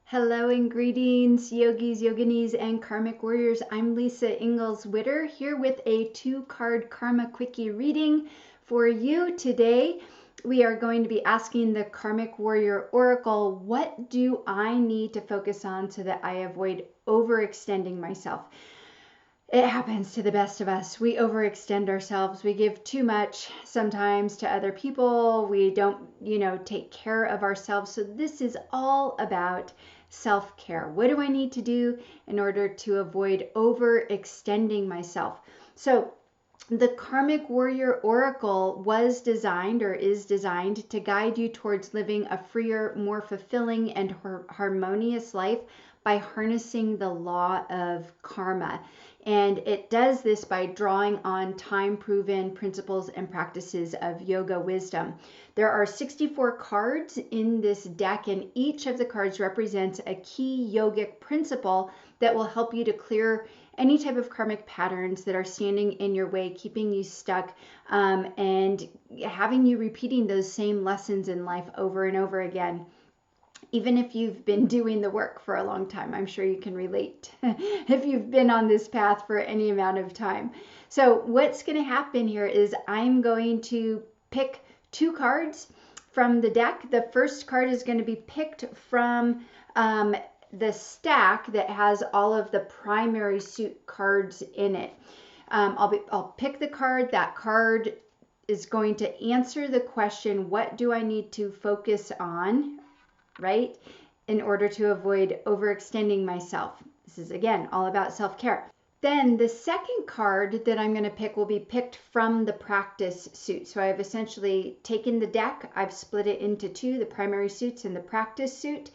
Hello and greetings, yogis, yoginis, and karmic warriors. I'm Lisa Engles Witter here with a 2-card karma quickie reading for you today. We are going to be asking the Karmic Warrior Oracle, what do I need to focus on so that I avoid overextending myself? It happens to the best of us. We overextend ourselves. We give too much sometimes to other people. We don't, take care of ourselves. So this is all about self-care. What do I need to do in order to avoid overextending myself? So the Karmic Warrior Oracle was designed or is designed to guide you towards living a freer, more fulfilling, and harmonious life by harnessing the law of karma. And it does this by drawing on time-proven principles and practices of yoga wisdom. There are 64 cards in this deck, and each of the cards represents a key yogic principle that will help you to clear any type of karmic patterns that are standing in your way, keeping you stuck, and having you repeating those same lessons in life over and over again. Even if you've been doing the work for a long time, I'm sure you can relate if you've been on this path for any amount of time. So what's going to happen here is I'm going to pick 2 cards from the deck. The first card is going to be picked from the stack that has all of the primary suit cards in it. I'll pick the card. That card is going to answer the question, what do I need to focus on, right, in order to avoid overextending myself? This is, again, all about self-care. Then the second card that I'm going to pick will be picked from the practice suit. So I've essentially taken the deck, I've split it into 2, the primary suits and the practice suit.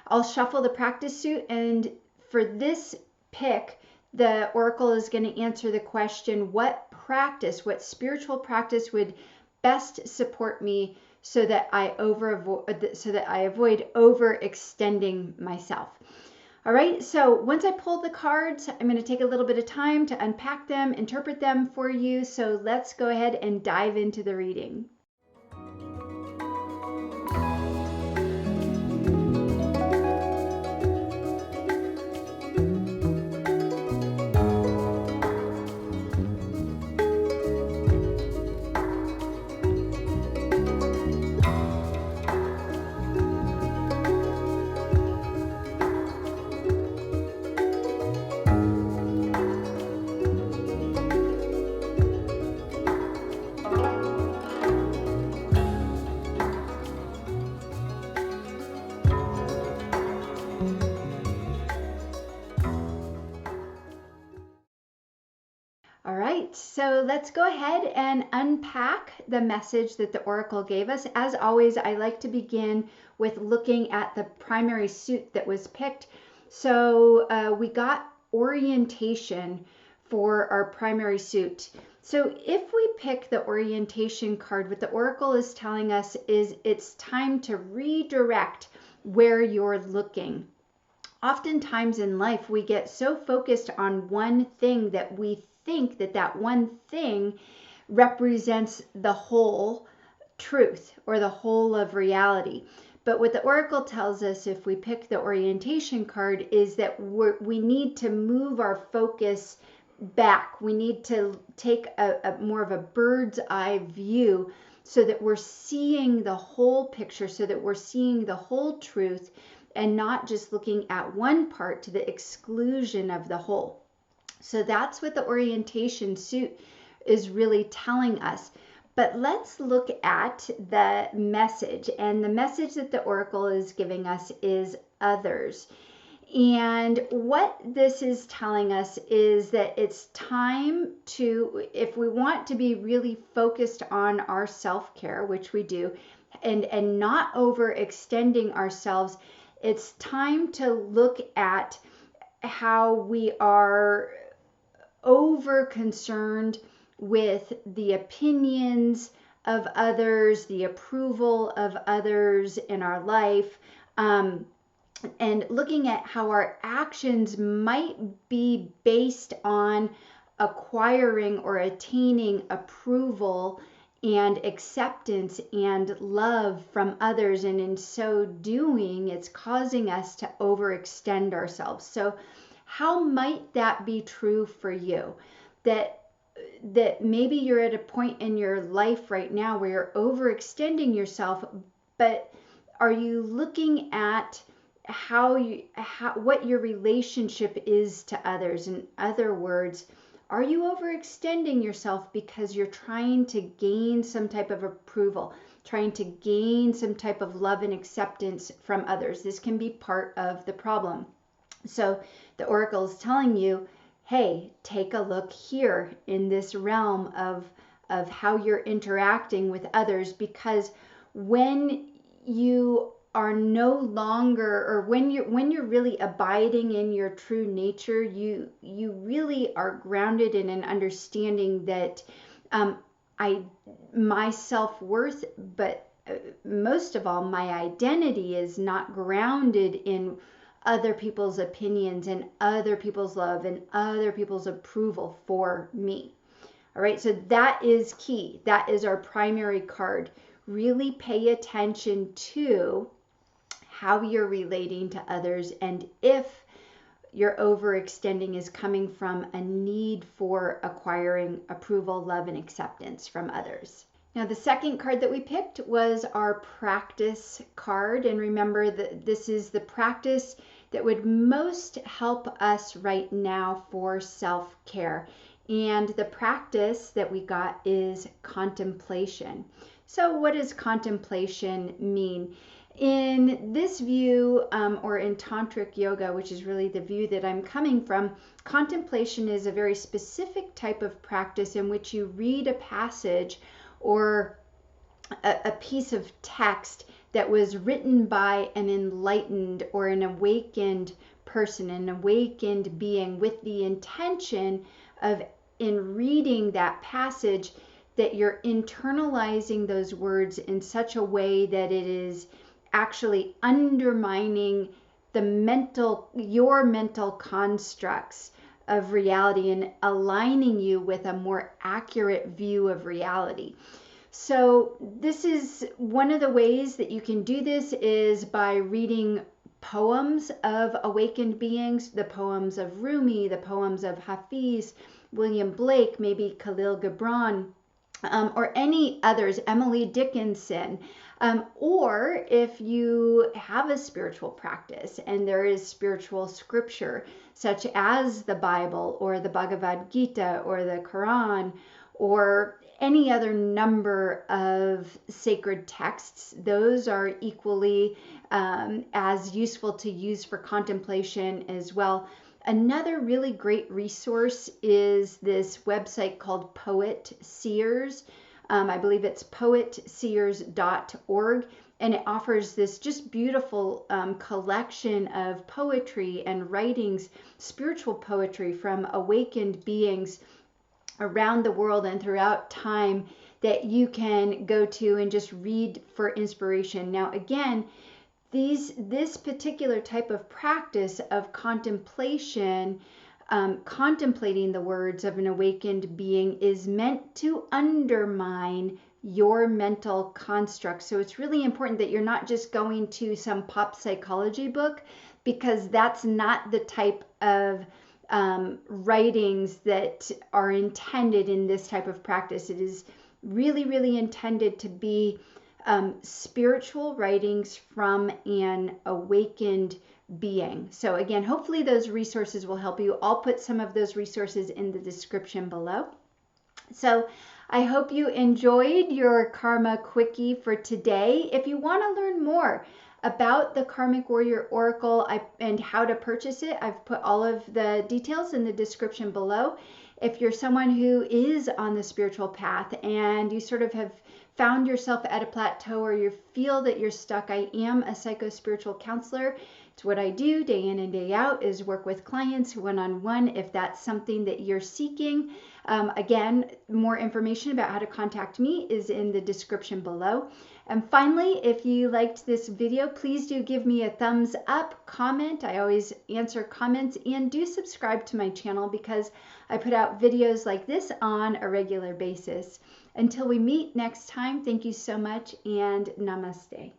I'll shuffle the practice suit, and for this pick, the Oracle is going to answer the question, what spiritual practice would best support me so that I avoid overextending myself. All right, so once I pull the cards, I'm going to take a little bit of time to unpack them, interpret them for you. So let's go ahead and dive into the reading. All right, so let's go ahead and unpack the message that the Oracle gave us. As always, I like to begin with looking at the primary suit that was picked. So we got orientation for our primary suit. So if we pick the orientation card, what the Oracle is telling us is it's time to redirect where you're looking. Oftentimes in life, we get so focused on one thing that we think that one thing represents the whole truth or the whole of reality. But what the Oracle tells us, if we pick the orientation card, is that we need to move our focus back. We need to take a more of a bird's eye view so that we're seeing the whole picture, so that we're seeing the whole truth and not just looking at one part to the exclusion of the whole. So that's what the orientation suit is really telling us. But let's look at the message. And the message that the Oracle is giving us is others. And what this is telling us is that it's time to, if we want to be really focused on our self-care, which we do, and not overextending ourselves, it's time to look at how we are over concerned with the opinions of others, the approval of others in our life, and looking at how our actions might be based on acquiring or attaining approval and acceptance and love from others. And in so doing, it's causing us to overextend ourselves. So how might that be true for you? That maybe you're at a point in your life right now where you're overextending yourself, but are you looking at what your relationship is to others? In other words, are you overextending yourself because you're trying to gain some type of approval, trying to gain some type of love and acceptance from others? This can be part of the problem. So the oracle is telling you, hey, take a look here in this realm of how you're interacting with others, because when you are no longer, or when you're really abiding in your true nature, you really are grounded in an understanding that my self-worth, but most of all, my identity is not grounded in other people's opinions and other people's love and other people's approval for me. All right, so that is key. That is our primary card. Really pay attention to how you're relating to others, and if your overextending is coming from a need for acquiring approval, love, and acceptance from others. Now, the second card that we picked was our practice card. And remember that this is the practice that would most help us right now for self-care. And the practice that we got is contemplation. So what does contemplation mean? In this view, or in tantric yoga, which is really the view that I'm coming from, contemplation is a very specific type of practice in which you read a passage or a piece of text that was written by an enlightened or an awakened person, an awakened being, with the intention of, in reading that passage, that you're internalizing those words in such a way that it is actually undermining your mental constructs of reality and aligning you with a more accurate view of reality. So this is one of the ways that you can do this, is by reading poems of awakened beings, the poems of Rumi, the poems of Hafiz, William Blake, maybe Khalil Gibran, or any others, Emily Dickinson. Or if you have a spiritual practice and there is spiritual scripture, such as the Bible or the Bhagavad Gita or the Quran or any other number of sacred texts, those are equally as useful to use for contemplation as well. Another really great resource is this website called Poet Seers. I believe it's poetseers.org, and it offers this just beautiful collection of poetry and writings, spiritual poetry from awakened beings around the world and throughout time that you can go to and just read for inspiration. Now, again, this particular type of practice of contemplation, contemplating the words of an awakened being, is meant to undermine your mental construct. So it's really important that you're not just going to some pop psychology book, because that's not the type of writings that are intended in this type of practice. It is really, really intended to be spiritual writings from an awakened being. So again, hopefully those resources will help you. I'll put some of those resources in the description below. So I hope you enjoyed your Karma Quickie for today. If you want to learn more about the Karmic Warrior Oracle and how to purchase it, I've put all of the details in the description below. If you're someone who is on the spiritual path and you sort of have found yourself at a plateau, or you feel that you're stuck, I am a psycho-spiritual counselor. It's what I do day in and day out, is work with clients one-on-one if that's something that you're seeking. Again, more information about how to contact me is in the description below. And finally, if you liked this video, please do give me a thumbs up, comment. I always answer comments, and do subscribe to my channel because I put out videos like this on a regular basis. Until we meet next time, thank you so much and namaste.